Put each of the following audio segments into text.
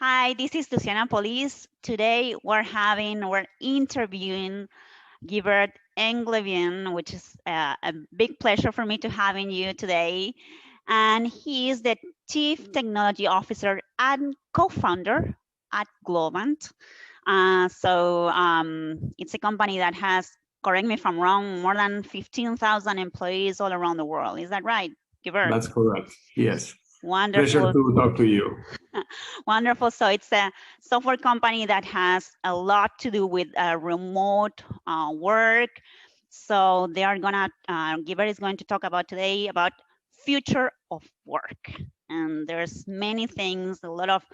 Hi, this is Luciana Paulise. Today we're interviewing Guibert Englebienne, which is a big pleasure for me to having you today. And he is the Chief Technology Officer and co-founder at Globant. It's a company that has, correct me if I'm wrong, more than 15,000 employees all around the world. Is that right, Guibert? That's correct. Yes. Pleasure Wonderful. to talk to you. Wonderful. So it's a software company that has a lot to do with remote work. So they are gonna, Giver is going to talk about today about future of work. And there's many things, a lot of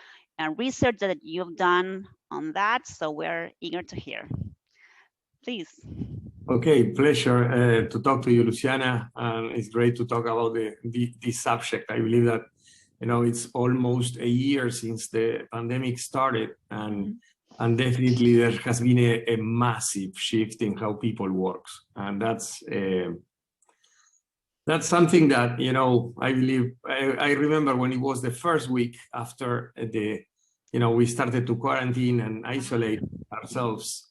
research that you've done on that. So we're eager to hear. Please. Okay, pleasure to talk to you, Luciana. And it's great to talk about this subject. I believe that, it's almost a year since the pandemic started, and definitely there has been a massive shift in how people work. And that's something that, I believe, I remember when it was the first week after we started to quarantine and isolate ourselves,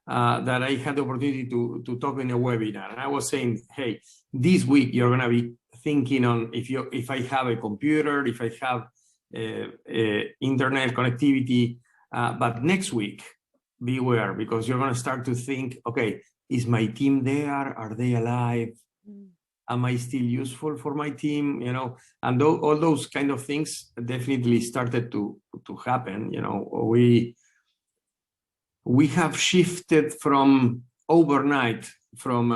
that I had the opportunity to talk in a webinar. And I was saying, hey, this week you're going to be thinking on if I have a computer, if I have internet connectivity, but next week, beware, because you're going to start to think, okay, is my team there? Are they alive? Am I still useful for my team? And all those kind of things definitely started to happen. We have shifted from overnight from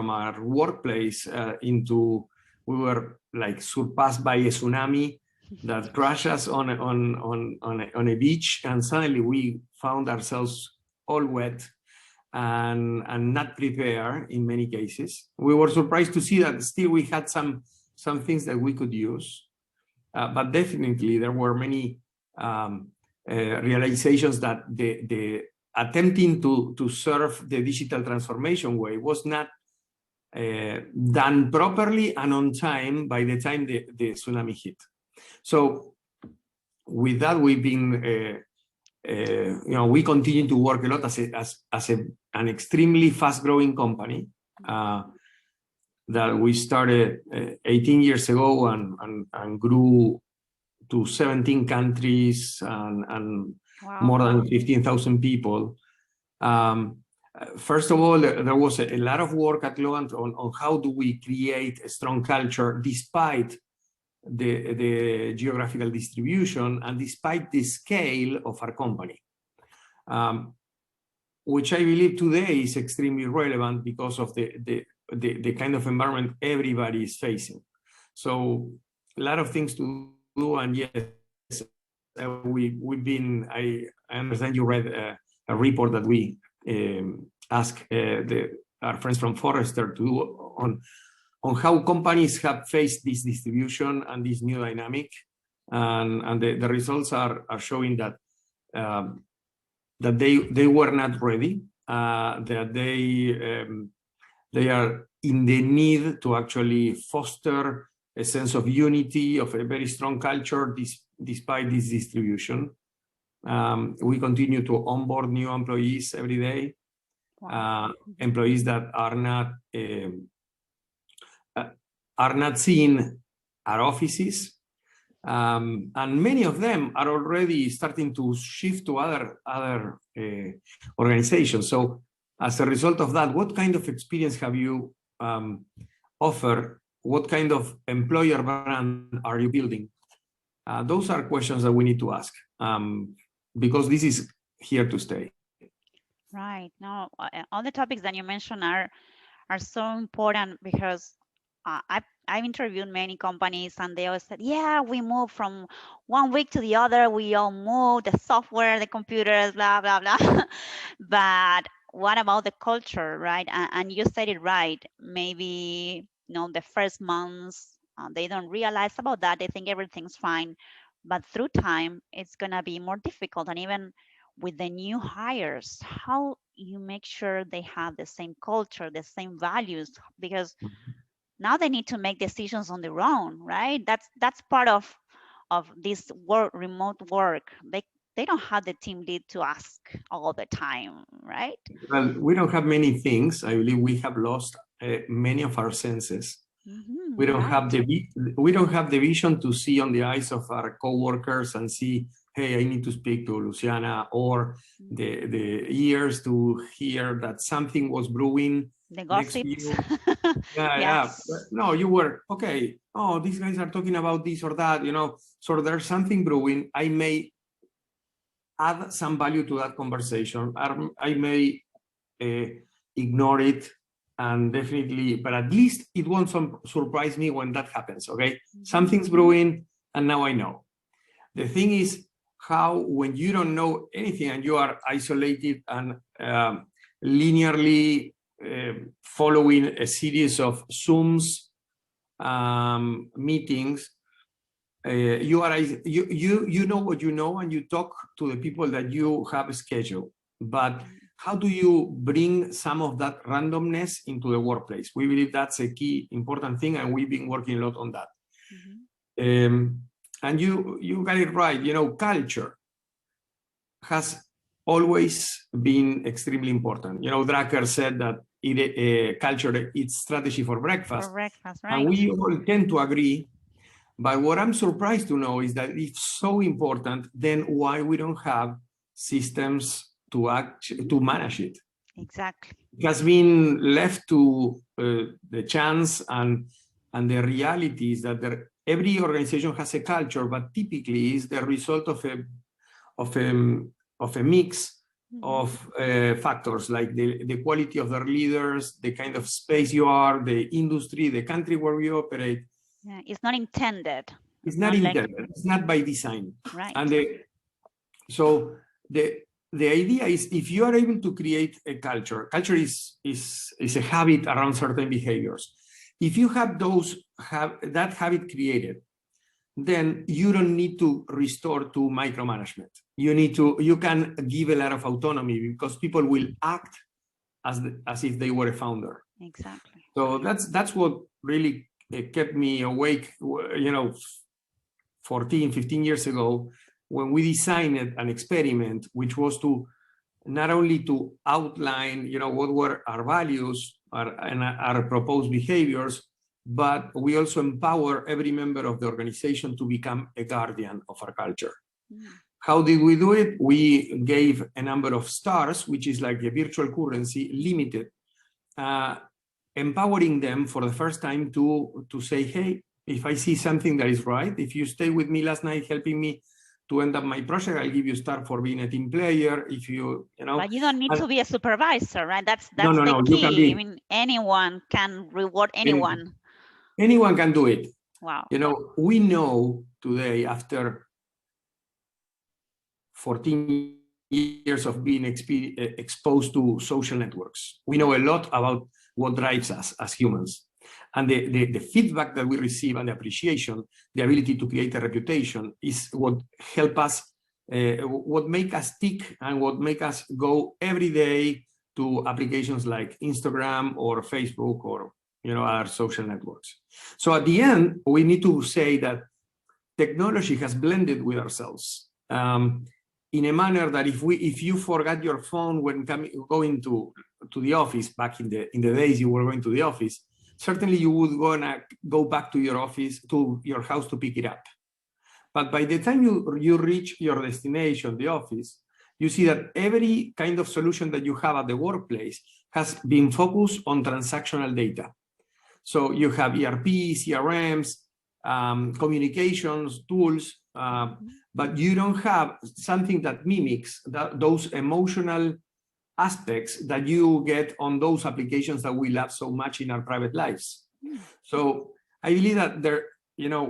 our workplace into, we were like surpassed by a tsunami that crashed us on a beach, and suddenly we found ourselves all wet and not prepared in many cases. We were surprised to see that still we had some things that we could use, but definitely there were many realizations that the attempting to serve the digital transformation way was not done properly and on time by the time the tsunami hit. So with that, we've been, we continue to work a lot as an extremely fast-growing company that we started 18 years ago and grew to 17 countries and wow, more than 15,000 people. First of all, there was a lot of work at Globant on how do we create a strong culture despite the geographical distribution and despite the scale of our company, which I believe today is extremely relevant because of the kind of environment everybody is facing. So a lot of things to do, and yes, we've been, I understand you read a report that we asked our friends from Forrester to do on how companies have faced this distribution and this new dynamic, and the results are showing that that they were not ready, that they are in the need to actually foster a sense of unity, of a very strong culture despite this distribution. We continue to onboard new employees every day, employees that are not seen at offices, and many of them are already starting to shift to other organizations. So as a result of that, what kind of experience have you offered? What kind of employer brand are you building? Those are questions that we need to ask, because this is here to stay. Right. No, all the topics that you mentioned are so important, because I've interviewed many companies and they always said, yeah, we moved from one week to the other. We all moved, the software, the computers, blah, blah, blah. But what about the culture, right? And you said it right. Maybe, the first months, they don't realize about that. They think everything's fine. But through time, it's going to be more difficult. And even with the new hires, how you make sure they have the same culture, the same values, because now they need to make decisions on their own, right? That's part of of this work, remote work, they don't have the team lead to ask all the time, right? Well, we don't have many things. I believe we have lost many of our senses. We don't have the vision to see on the eyes of our coworkers and see, hey, I need to speak to Luciana, or the ears to hear that something was brewing The next to gossips. you. Yeah. No, you were okay. Oh, these guys are talking about this or that, So there's something brewing. I may add some value to that conversation. I may ignore it, and definitely, but at least it won't surprise me when that happens. Okay, something's brewing, and now I know. The thing is how, when you don't know anything and you are isolated and linearly following a series of Zooms, meetings, you know what you know, and you talk to the people that you have scheduled. But how do you bring some of that randomness into the workplace? We believe that's a key important thing, and we've been working a lot on that. And you got it right. Culture has always been extremely important. Drucker said that culture is strategy for breakfast. For breakfast, right? And we all tend to agree. But what I'm surprised to know is that it's so important, then why we don't have systems to manage it? Exactly. It has been left to the chance, and the reality is that every organization has a culture, but typically is the result of a mix of factors, like the quality of their leaders, the kind of space you are, the industry, the country where we operate. Yeah, it's not intended. It's not intended. It's not by design. Right. And so the idea is, if you are able to create a culture is a habit around certain behaviors. If you have that habit created, then you don't need to restore to micromanagement. You can give a lot of autonomy, because people will act as if they were a founder. Exactly. So that's what really kept me awake, 14, 15 years ago, when we designed an experiment, which was to not only to outline, what were our values and our proposed behaviors, but we also empower every member of the organization to become a guardian of our culture. How did we do it? We gave a number of stars, which is like a virtual currency, limited, empowering them for the first time to say, hey, if I see something that is right, if you stay with me last night helping me to end up my project, I'll give you a star for being a team player. If But you don't need to be a supervisor, right? That's no, the key. You can be, I mean, anyone can reward anyone. Anyone can do it. Wow. We know today, after 14 years of being exposed to social networks, we know a lot about what drives us as humans. And the feedback that we receive and the appreciation, the ability to create a reputation, is what help us, what make us tick, and what make us go every day to applications like Instagram or Facebook or our social networks. So at the end, we need to say that technology has blended with ourselves in a manner that if you forgot your phone when going to the office, back in the days you were going to the office, certainly you would go back to your office, to your house, to pick it up. But by the time you reach your destination, the office, you see that every kind of solution that you have at the workplace has been focused on transactional data. So you have ERP, CRMs, communications tools, but you don't have something that mimics those emotional aspects that you get on those applications that we love so much in our private lives. So I believe that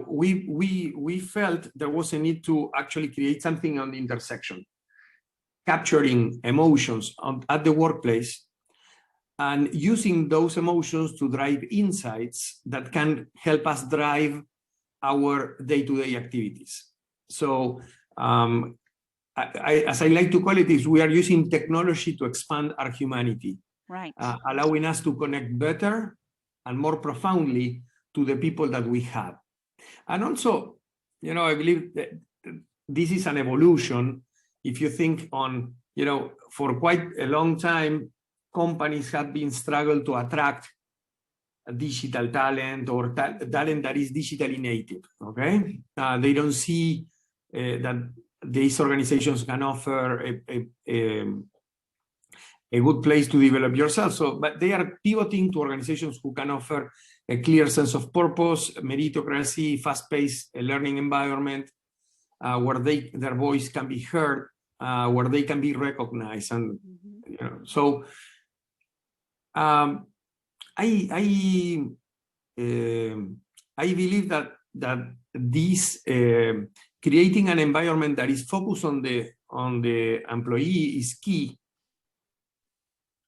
we felt there was a need to actually create something on the intersection, capturing emotions at the workplace and using those emotions to drive insights that can help us drive our day-to-day activities. So as I like to call it, is we are using technology to expand our humanity, right? Allowing us to connect better and more profoundly to the people that we have. And also, I believe that this is an evolution. If you think on, for quite a long time, companies have been struggling to attract digital talent or talent that is digitally native. Okay, they don't see that these organizations can offer a good place to develop yourself. So, but they are pivoting to organizations who can offer a clear sense of purpose, meritocracy, fast-paced learning environment, where their voice can be heard, where they can be recognized, and so I believe that this creating an environment that is focused on the employee is key,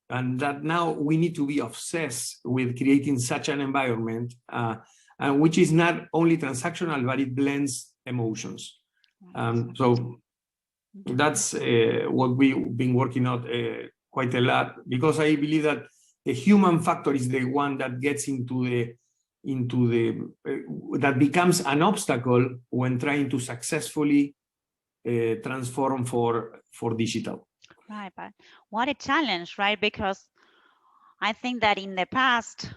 and that now we need to be obsessed with creating such an environment, and which is not only transactional, but it blends emotions. So that's what we've been working on quite a lot, because I believe that the human factor is the one that gets that becomes an obstacle when trying to successfully transform for digital. Right, but what a challenge, right? Because I think that in the past,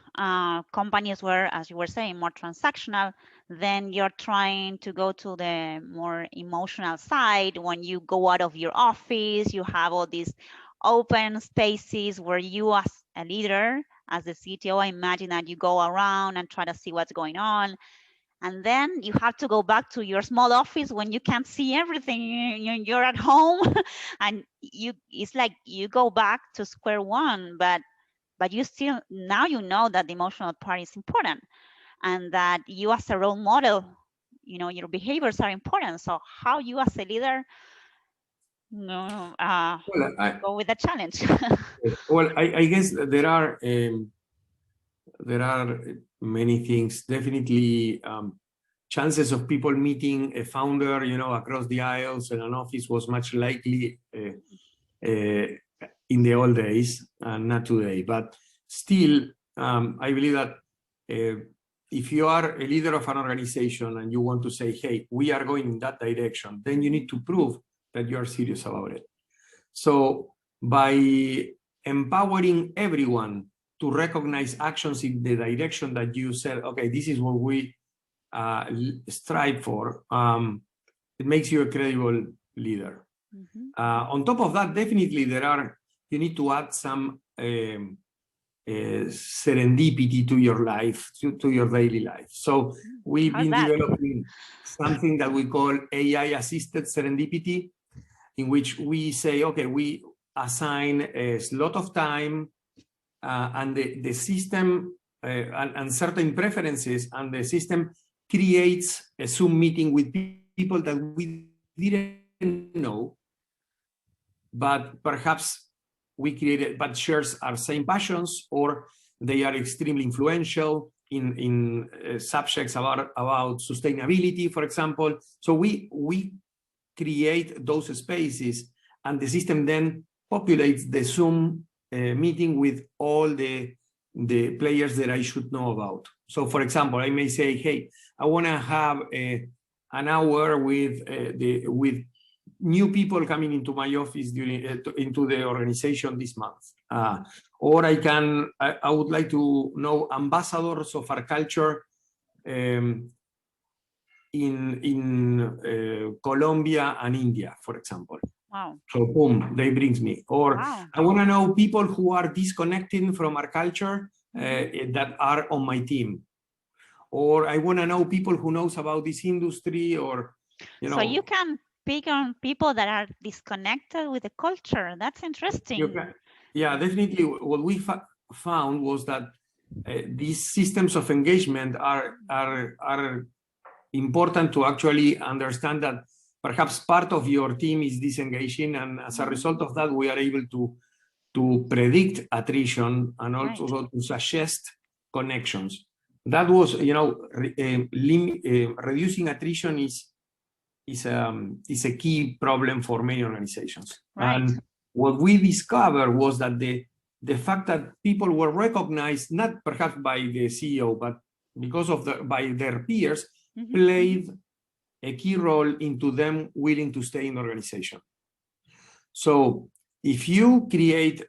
companies were, as you were saying, more transactional. Then you're trying to go to the more emotional side. When you go out of your office, you have all these open spaces where you, as a leader, as the CTO, I imagine that you go around and try to see what's going on. And then you have to go back to your small office when you can't see everything. You're at home, and it's like you go back to square one, but you still, now you know that the emotional part is important, and that you as a role model, your behaviors are important. So how you as a leader, go with the challenge. Well, I guess there are many things. Definitely, chances of people meeting a founder, across the aisles in an office was much likely in the old days, and not today. But still, I believe that if you are a leader of an organization and you want to say, hey, we are going in that direction, then you need to prove that you are serious about it. So by empowering everyone to recognize actions in the direction that you said, okay, this is what we strive for, it makes you a credible leader. On top of that, definitely you need to add some serendipity to your life, to your daily life. So we've been developing something that we call AI-assisted serendipity, in which we say, okay, we assign a slot of time and the system and certain preferences, and the system creates a Zoom meeting with people that we didn't know, but perhaps but shares our same passions, or they are extremely influential in subjects about sustainability, for example. So we create those spaces, and the system then populates the Zoom meeting with all the players that I should know about. So, for example, I may say, hey, I want to have an hour with new people coming into my office into the organization this month. Or I would like to know ambassadors of our culture in Colombia and India, for example. Wow. So boom, they brings me. Or wow. I want to know people who are disconnecting from our culture that are on my team. Or I want to know people who knows about this industry, or, So you can pick on people that are disconnected with the culture. That's interesting. Yeah, definitely. What we found was that these systems of engagement are important to actually understand that perhaps part of your team is disengaging, and as a result of that, we are able to predict attrition and also to suggest connections. That was, reducing attrition is a key problem for many organizations. Right. And what we discovered was that the fact that people were recognized, not perhaps by the CEO, but because of by their peers, played a key role into them willing to stay in the organization. So if you create,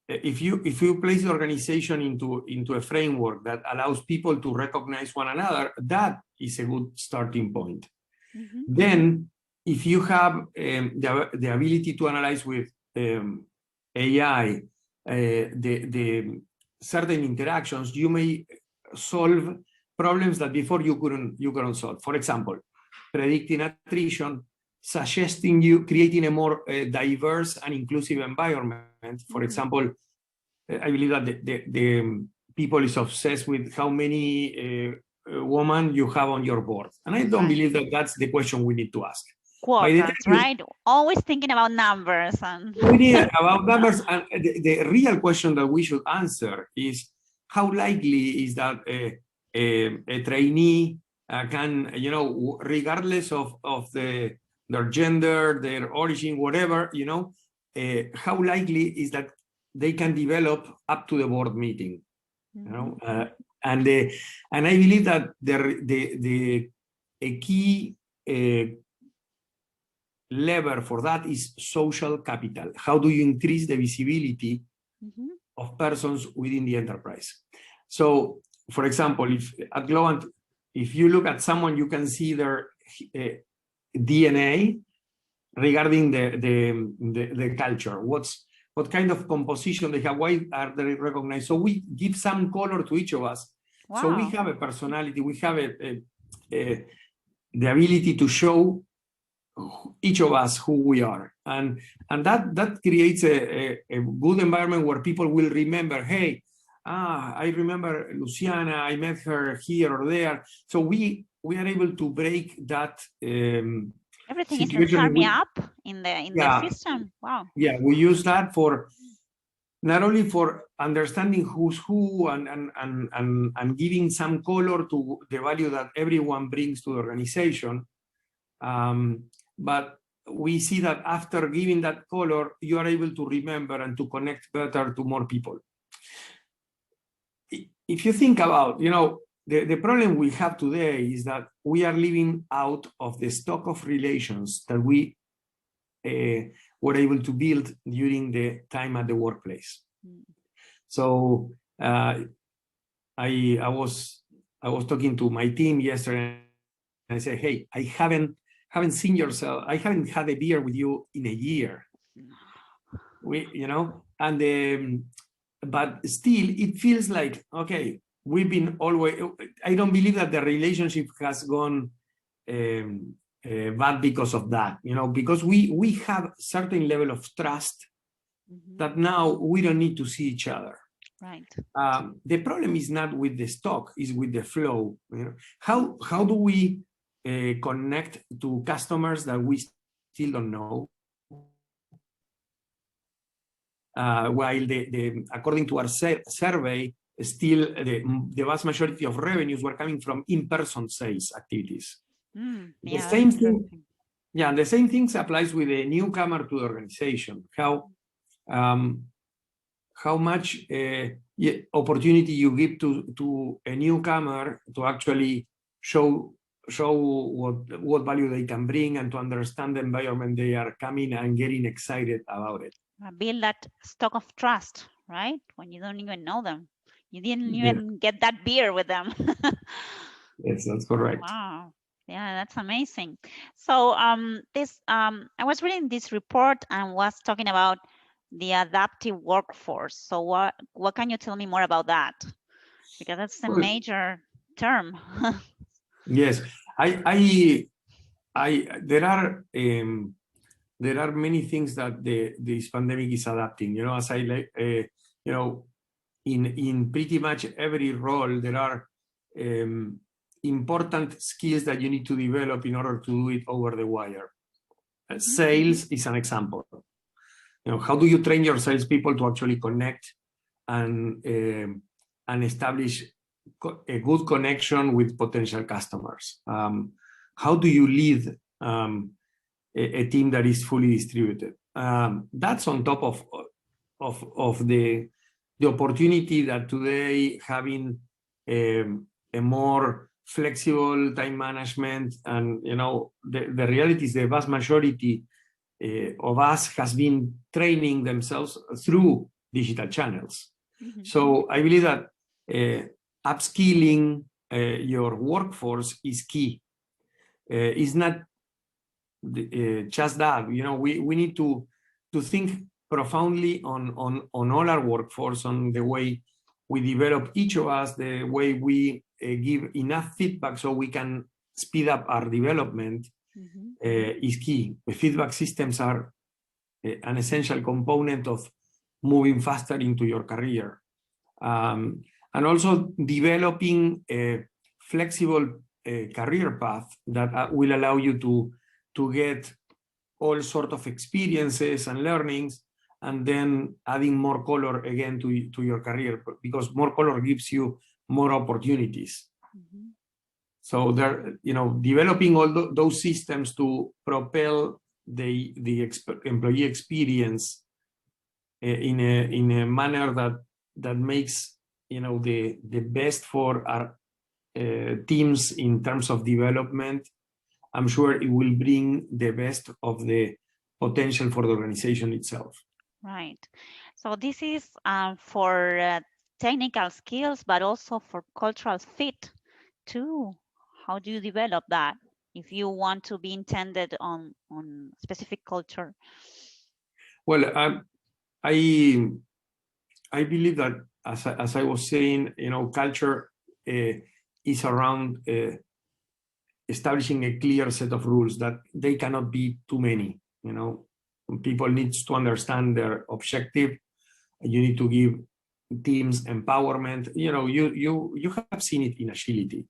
if you place the organization into a framework that allows people to recognize one another, that is a good starting point. Mm-hmm. Then, if you have the ability to analyze with AI the certain interactions, you may solve problems that before you couldn't solve. For example, predicting attrition, suggesting you creating a more diverse and inclusive environment. For example, I believe that the people is obsessed with how many women you have on your board, and I don't believe that that's the question we need to ask. Quotas, right? Always thinking about numbers. And we need about numbers, and the real question that we should answer is how likely is that a trainee can, regardless of their gender, their origin, whatever, how likely is that they can develop up to the board meeting, and I believe that a key lever for that is social capital. How do you increase the visibility of persons within the enterprise? So, for example, if at Globant, if you look at someone, you can see their DNA regarding the culture. What kind of composition they have? Why are they recognized? So we give some color to each of us. Wow. So we have a personality. We have the ability to show each of us who we are, and that creates a good environment where people will remember, hey, I remember Luciana, I met her here or there. So we are able to break that everything is in Start Me Up in the system. Wow. Yeah, we use that for not only for understanding who's who and giving some color to the value that everyone brings to the organization, but we see that after giving that color, you are able to remember and to connect better to more people. If you think about, the problem we have today is that we are living out of the stock of relations that we were able to build during the time at the workplace. So I was talking to my team yesterday, and I said, hey, I haven't seen yourself. I haven't had a beer with you in a year. But still, it feels like, okay, we've been always. I don't believe that the relationship has gone bad because of that. Because we have certain level of trust that now we don't need to see each other. Right. The problem is not with the stock; is with the flow. How do we connect to customers that we still don't know? While according to our survey, still the vast majority of revenues were coming from in-person sales activities. The same thing. Yeah, the same things applies with a newcomer to the organization. How much opportunity you give to a newcomer to actually show what value they can bring and to understand the environment they are coming and getting excited about it. Build that stock of trust, right? When you don't even know them. You didn't even get that beer with them. Yes, that's correct. Wow. Yeah, that's amazing. So I was reading this report and was talking about the adaptive workforce. So what can you tell me more about that? Because that's a major term. Yes, there are many things that this pandemic is adapting. As I like, in pretty much every role, there are important skills that you need to develop in order to do it over the wire. Sales is an example. How do you train your salespeople to actually connect and establish a good connection with potential customers? How do you lead a team that is fully distributed? That's on top of the opportunity that today having a more flexible time management, and the reality is the vast majority of us has been training themselves through digital channels. So I believe that upskilling your workforce is key. It's not just that. We need to think profoundly on all our workforce, on the way we develop each of us, the way we give enough feedback so we can speed up our development is key. The feedback systems are an essential component of moving faster into your career. And also developing a flexible career path that will allow you to get all sorts of experiences and learnings, and then adding more color again to your career, because more color gives you more opportunities. So developing all those systems to propel the employee experience in a manner that makes the best for our teams in terms of development. I'm sure it will bring the best of the potential for the organization itself. Right. So this is for technical skills, but also for cultural fit too. How do you develop that if you want to be intended on specific culture? Well, I believe that, as I was saying, culture is around establishing a clear set of rules that they cannot be too many. People need to understand their objective. You need to give teams empowerment. You have seen it in agility.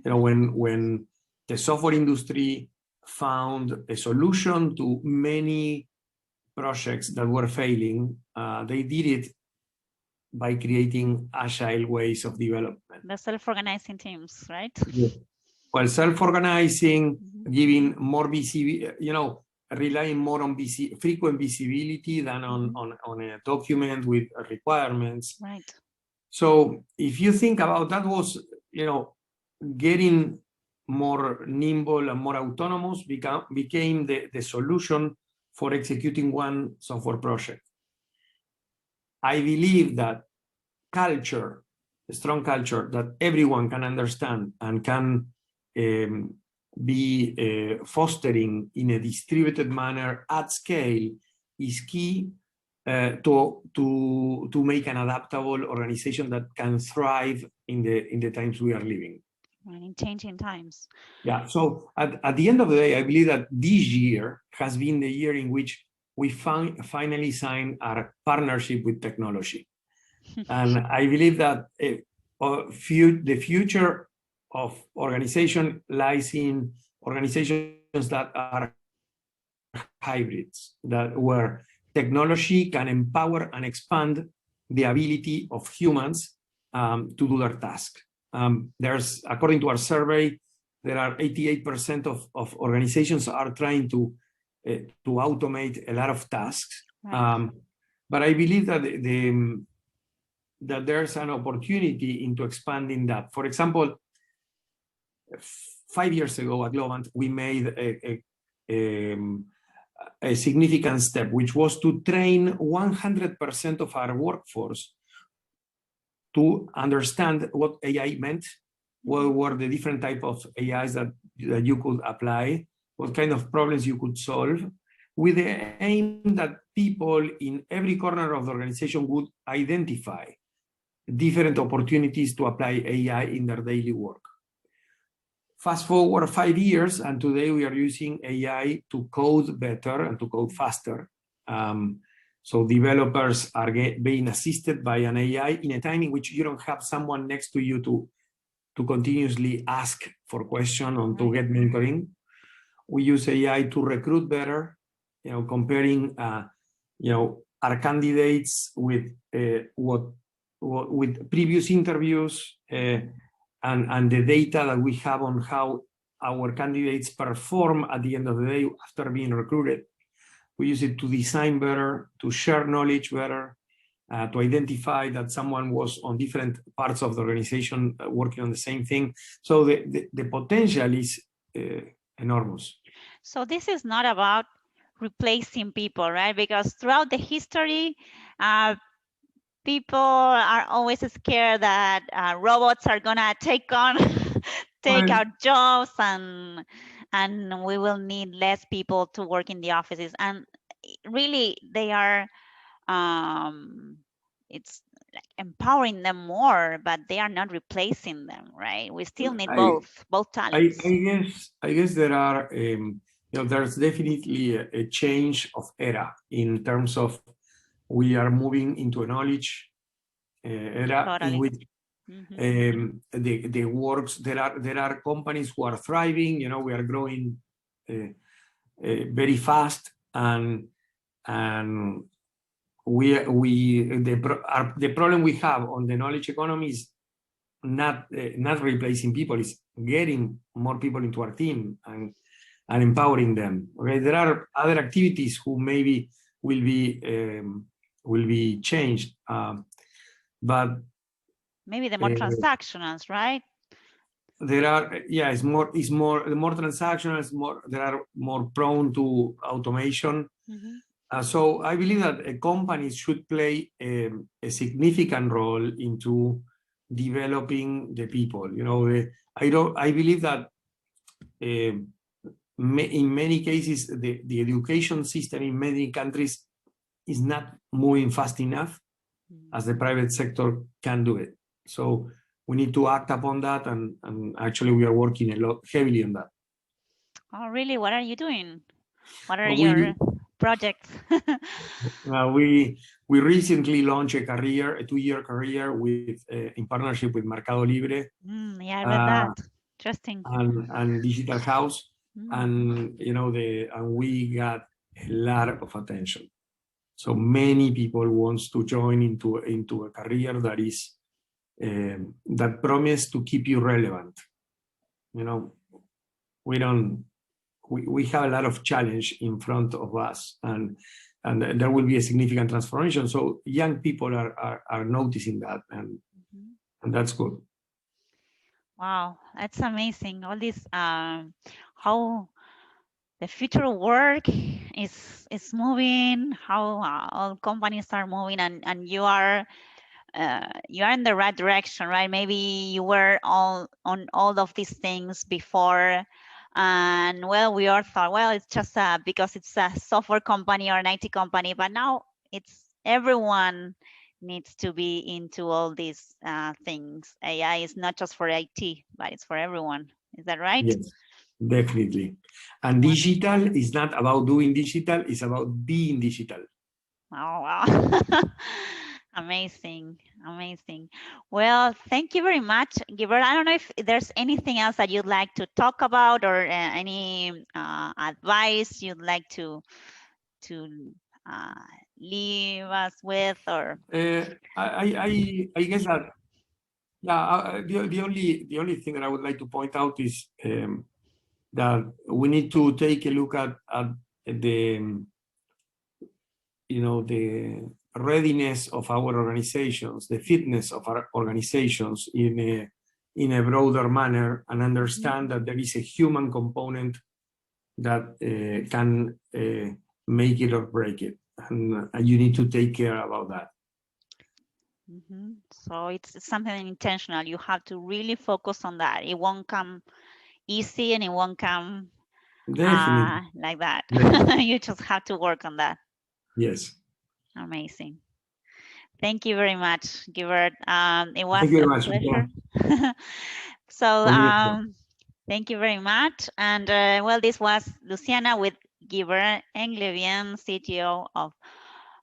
When the software industry found a solution to many projects that were failing, they did it by creating agile ways of development. The self-organizing teams, right? Yeah. Well, self-organizing, giving more visibility, relying more on frequent visibility than on a document with requirements. Right. So if you think about that, was getting more nimble and more autonomous became the solution for executing one software project. I believe that culture, a strong culture that everyone can understand and can be fostering in a distributed manner at scale, is key to make an adaptable organization that can thrive in the times we are living. And in changing times. Yeah. So at the end of the day, I believe that this year has been the year in which we finally signed our partnership with technology. And I believe that the future of organization lies in organizations that are hybrids, where technology can empower and expand the ability of humans to do their task. According to our survey, there are 88% of organizations are trying to automate a lot of tasks. Right. But I believe that that there's an opportunity into expanding that. For example, 5 years ago at Globant, we made a significant step, which was to train 100% of our workforce to understand what AI meant, what were the different types of AIs that you could apply, what kind of problems you could solve, with the aim that people in every corner of the organization would identify different opportunities to apply AI in their daily work. Fast forward 5 years, and today we are using AI to code better and to code faster. So developers are being assisted by an AI in a time in which you don't have someone next to you to continuously ask for questions or to get mentoring. We use AI to recruit better, comparing our candidates with with previous interviews and the data that we have on how our candidates perform at the end of the day after being recruited. We use it to design better, to share knowledge better, to identify that someone was on different parts of the organization working on the same thing. So the potential is enormous. So this is not about replacing people, right? Because throughout the history, people are always scared that robots are gonna take Well, our jobs, and we will need less people to work in the offices. And really, they are it's like empowering them more, but they are not replacing them, right? We still need I, both I talents. guess there are there's definitely a change of era in terms of we are moving into a knowledge era in Totally. which the works there are companies who are thriving. We are growing very fast, and the problem we have on the knowledge economy is not replacing people, is getting more people into our team and empowering them. Okay, there are other activities who maybe will be changed, but maybe the more transactionals, right? There are it's more the more transactional, there are more prone to automation. So I believe that companies should play a significant role into developing the people. I believe that in many cases the education system in many countries is not moving fast enough as the private sector can do it. So we need to act upon that, and actually we are working a lot heavily on that. Oh, really? What are you doing? What are your projects? We recently launched a 2-year career in partnership with Mercado Libre. Yeah, I read that. Interesting. And Digital House, and we got a lot of attention. So many people wants to join into a career that is that promise to keep you relevant. We have a lot of challenge in front of us, and there will be a significant transformation. So young people are noticing that, and that's good. Wow, that's amazing. All this, how the future of work is moving, how all companies are moving, and you are in the right direction, right? Maybe you were all on all of these things before, and well, we all thought, well, it's just because it's a software company or an IT company, but now it's everyone needs to be into all these things. AI is not just for IT, but it's for everyone. Is that right? Yes, definitely. And digital is not about doing digital, it's about being digital. Oh, wow. Amazing. Well, thank you very much, Guibert. I don't know if there's anything else that you'd like to talk about, or any advice you'd like to leave us with, or I guess that the only thing that I would like to point out is that we need to take a look at the the readiness of our organizations, the fitness of our organizations in a broader manner, and understand that there is a human component that can make it or break it, and you need to take care about that. So it's something intentional. You have to really focus on that. It won't come easy, and it won't come like that. You just have to work on that. Yes. Amazing. Thank you very much, Guibert. It was Thank you very a much, pleasure. So thank you very much. And well, this was Luciana with Guibert Englebienne, CTO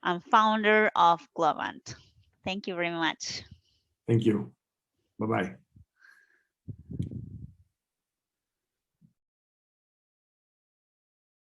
and founder of Globant. Thank you very much. Thank you. Bye-bye.